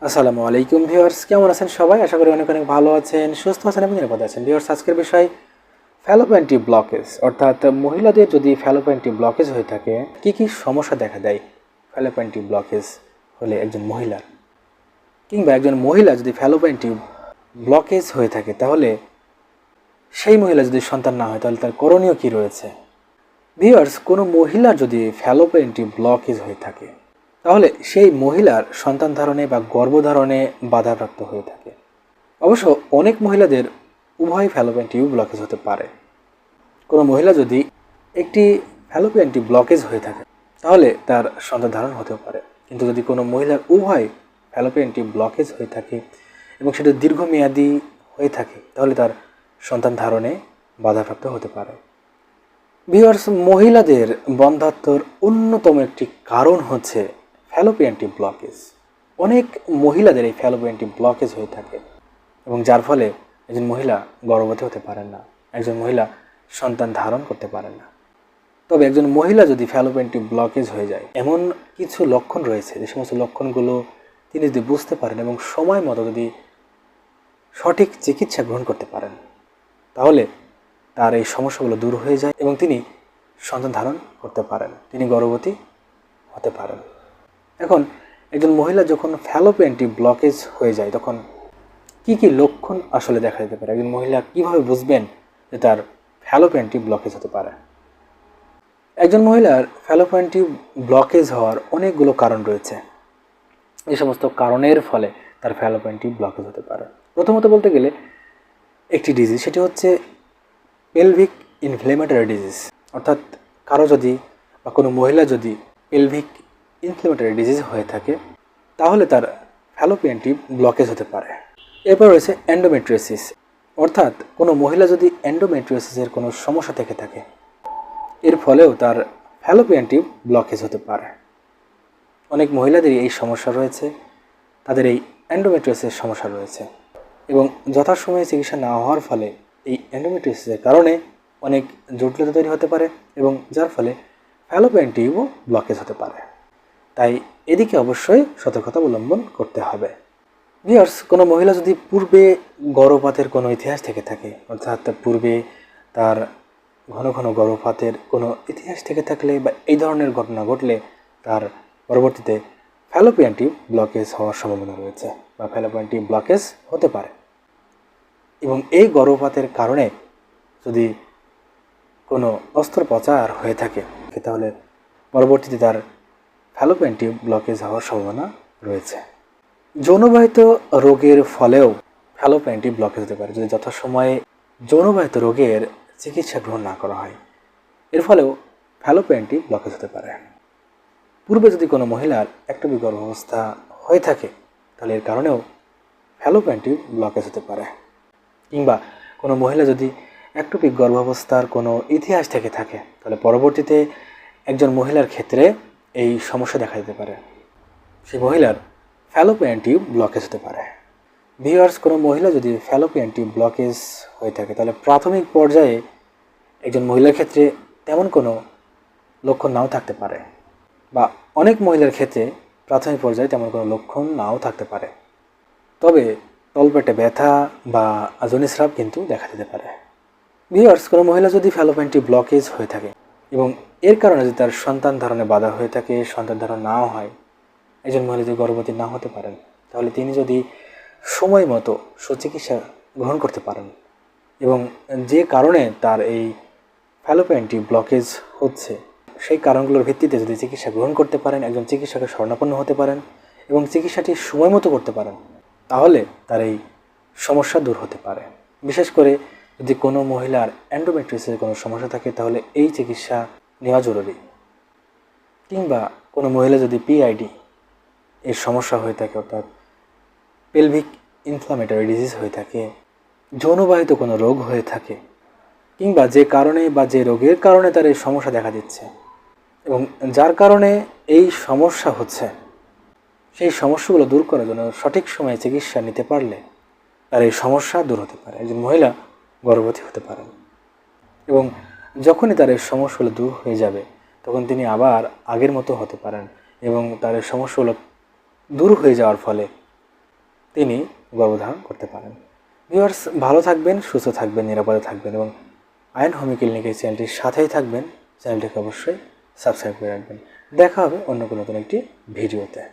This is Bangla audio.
আসসালামু আলাইকুম ভিউয়ার্স, কেমন আছেন সবাই? আশা করি অনেক অনেক ভালো আছেন, সুস্থ আছেন এবং নিরাপদে আছেন। ভিউয়ার্স, আজকের বিষয় ফ্যালোপিয়ান টিউব ব্লকেজ, অর্থাৎ মহিলাদের যদি ফ্যালোপিয়ান টিউব ব্লকেজ হয়ে থাকে কি কি সমস্যা দেখা দেয় ফ্যালোপিয়ান টিউব ব্লকেজ হলে একজন মহিলার, কিংবা একজন মহিলা যদি ফ্যালোপিয়ান টিউব ব্লকেজ হয়ে থাকে তাহলে সেই মহিলা যদি সন্তান না হয় তাহলে তার করণীয় কী রয়েছে। ভিউয়ার্স, কোনো মহিলার যদি ফ্যালোপিয়ান টিউব ব্লকেজ হয়ে থাকে তাহলে সেই মহিলার সন্তান ধারণে বা গর্ভধারণে বাধাপ্রাপ্ত হয়ে থাকে। অবশ্য অনেক মহিলাদের উভয় ফ্যালোপিয়ান টিউব ব্লকেজ হতে পারে। কোনো মহিলা যদি একটি ফ্যালোপিয়ান টিউব ব্লকেজ হয়ে থাকে তাহলে তার সন্তান ধারণ হতেও পারে, কিন্তু যদি কোনো মহিলার উভয় ফ্যালোপিয়ান টিউব ব্লকেজ হয়ে থাকে এবং সেটা দীর্ঘমেয়াদী হয়ে থাকে তাহলে তার সন্তান ধারণে বাধাপ্রাপ্ত হতে পারে। ভিউয়ার্স, মহিলাদের বন্ধ্যাত্বর অন্যতম একটি কারণ হচ্ছে ফ্যালোপিয়ান টিউব ব্লকেজ। অনেক মহিলাদের এই ফ্যালোপিয়ান টিউব ব্লকেজ হয়ে থাকে এবং যার ফলে একজন মহিলা গর্ভবতী হতে পারেন না, একজন মহিলা সন্তান ধারণ করতে পারেন না। তবে একজন মহিলা যদি ফ্যালোপিয়ান টিউব ব্লকেজ হয়ে যায়, এমন কিছু লক্ষণ রয়েছে যে সমস্ত লক্ষণগুলো তিনি যদি বুঝতে পারেন এবং সময় মতো যদি সঠিক চিকিৎসা গ্রহণ করতে পারেন তাহলে তার এই সমস্যাগুলো দূর হয়ে যায় এবং তিনি সন্তান ধারণ করতে পারেন, তিনি গর্ভবতী হতে পারেন। এখন একজন মহিলা যখন ফ্যালোপিয়ান টিউব ব্লকেজ হয়ে যায় তখন কি কি লক্ষণ আসলে দেখা যেতে পারে? একজন মহিলা কিভাবে বুঝবেন যে তার ফ্যালোপিয়ান টিউব ব্লকেজ হতে পারে? একজন মহিলার ফ্যালোপিয়ান টিউব ব্লকেজ হওয়ার অনেকগুলো কারণ রয়েছে। এই সমস্ত কারণের ফলে তার ফ্যালোপিয়ান টিউব ব্লকেজ হতে পারে। প্রথমত বলতে গেলে একটি ডিজিজ, সেটি হচ্ছে পেলভিক ইনফ্লেমেটরি ডিজিজ। অর্থাৎ কারো যদি বা কোনো মহিলা যদি পেলভিক ইনফ্লেমেটরি ডিজিজ হয়ে থাকে তাহলে তার ফ্যালোপিয়ান টিউব ব্লকেজ হতে পারে। এরপর রয়েছে এন্ডোমেট্রিওসিস, অর্থাৎ কোনো মহিলা যদি এন্ডোমেট্রিওসিসের কোনো সমস্যা থেকে থাকে এর ফলেও তার ফ্যালোপিয়ান টিউব ব্লকেজ হতে পারে। অনেক মহিলাদেরই এই সমস্যা রয়েছে, তাদের এই এন্ডোমেট্রিওসিসের সমস্যা রয়েছে এবং যথাসময়ে চিকিৎসা না হওয়ার ফলে এই এন্ডোমেট্রিওসিসের কারণে অনেক জটিলতা তৈরি হতে পারে এবং যার ফলে ফ্যালোপিয়ান টিউবও ব্লকেজ হতে পারে। তাই এদিকে অবশ্যই সতর্কতা অবলম্বন করতে হবে। ভিউয়ার্স, কোনো মহিলা যদি পূর্বে গর্ভপাতের কোনো ইতিহাস থেকে থাকে, অর্থাৎ পূর্বে তার ঘন ঘন গর্ভপাতের কোনো ইতিহাস থেকে থাকলে বা এই ধরনের ঘটনা ঘটলে তার পরবর্তীতে ফ্যালোপিয়ান টিউব ব্লকেজ হওয়ার সম্ভাবনা রয়েছে বা ফ্যালোপিয়ান টিউব ব্লকেজ হতে পারে। এবং এই গর্ভপাতের কারণে যদি কোনো অস্ত্রোপচার হয়ে থাকে তাহলে পরবর্তীতে তার ফ্যালোপিয়ান টিউব ব্লকেজ হওয়ার সম্ভাবনা রয়েছে। যৌনবাহিত রোগের ফলেও ফ্যালোপিয়ান টিউব ব্লকেজ হতে পারে যদি যথাসময়ে যৌনবাহিত রোগের চিকিৎসা গ্রহণ না করা হয়, এর ফলেও ফ্যালোপিয়ান টিউব ব্লকেজ হতে পারে। পূর্বে যদি কোনো মহিলার একটুবি গর্ভাবস্থা হয়ে থাকে তাহলে এর কারণেও ফ্যালোপিয়ান টিউব ব্লকেজ হতে পারে। কিংবা কোনো মহিলা যদি একটুপি গর্ভাবস্থার কোনো ইতিহাস থেকে থাকে তাহলে পরবর্তীতে একজন মহিলার ক্ষেত্রে এই সমস্যা দেখা যেতে পারে, সেই মহিলার ফ্যালোপিয়ান টিউব ব্লকেজ হতে পারে। ভিউয়ার্স, কোনো মহিলা যদি ফ্যালোপিয়ান টিউব ব্লকেজ হয়ে থাকে তাহলে প্রাথমিক পর্যায়ে একজন মহিলার ক্ষেত্রে তেমন কোনো লক্ষণ নাও থাকতে পারে বা অনেক মহিলার ক্ষেত্রে প্রাথমিক পর্যায়ে তেমন কোনো লক্ষণ নাও থাকতে পারে, তবে তলপেটে ব্যথা বা যোনিস্রাব কিন্তু দেখা যেতে পারে। ভিউয়ার্স, কোনো মহিলা যদি ফ্যালোপিয়ান টিউব ব্লকেজ হয়ে থাকে এবং এর কারণে যদি তার সন্তান ধারণে বাধা হয়ে থাকে, সন্তান ধারণ নাও হয়, একজন মহিলা যদি গর্ভবতী না হতে পারেন তাহলে তিনি যদি সময় মতো সুচিকিৎসা গ্রহণ করতে পারেন এবং যে কারণে তার এই ফ্যালোপিয়ান টিউব ব্লকেজ হচ্ছে সেই কারণগুলোর ভিত্তিতে যদি চিকিৎসা গ্রহণ করতে পারেন, একজন চিকিৎসকের শরণাপন্ন হতে পারেন এবং চিকিৎসাটি সময় মতো করতে পারেন তাহলে তার এই সমস্যা দূর হতে পারে। বিশেষ করে যদি কোনো মহিলার এন্ডোমেট্রিওসিসের কোনো সমস্যা থাকে তাহলে এই চিকিৎসা নেওয়া জরুরি। কিংবা কোনো মহিলা যদি পিআইডি এর সমস্যা হয়ে থাকে, অর্থাৎ পেলভিক ইনফ্লামেটরি ডিজিজ হয়ে থাকে, যৌনবাহিত কোনো রোগ হয়ে থাকে, কিংবা যে কারণে বা যে রোগের কারণে তার এই সমস্যা দেখা দিচ্ছে এবং যার কারণে এই সমস্যা হচ্ছে সেই সমস্যাগুলো দূর করার জন্য সঠিক সময়ে চিকিৎসা নিতে পারলে তার এই সমস্যা দূর হতে পারে, একজন মহিলা গর্ভবতী হতে পারেন এবং যখনই তার এই সমস্যাগুলো দূর হয়ে যাবে তখন তিনি আবার আগের মতো হতে পারেন এবং তার এই সমস্যাগুলো দূর হয়ে যাওয়ার ফলে তিনি গর্ভধারণ করতে পারেন। ভিউয়ার্স, ভালো থাকবেন, সুস্থ থাকবেন, নিরাপদে থাকবেন এবং আয়ন হোমি ক্লিনিক এই চ্যানেলটির সাথেই থাকবেন। চ্যানেলটিকে অবশ্যই সাবস্ক্রাইব করে রাখবেন। দেখা হবে অন্য কোনো নতুন একটি ভিডিওতে।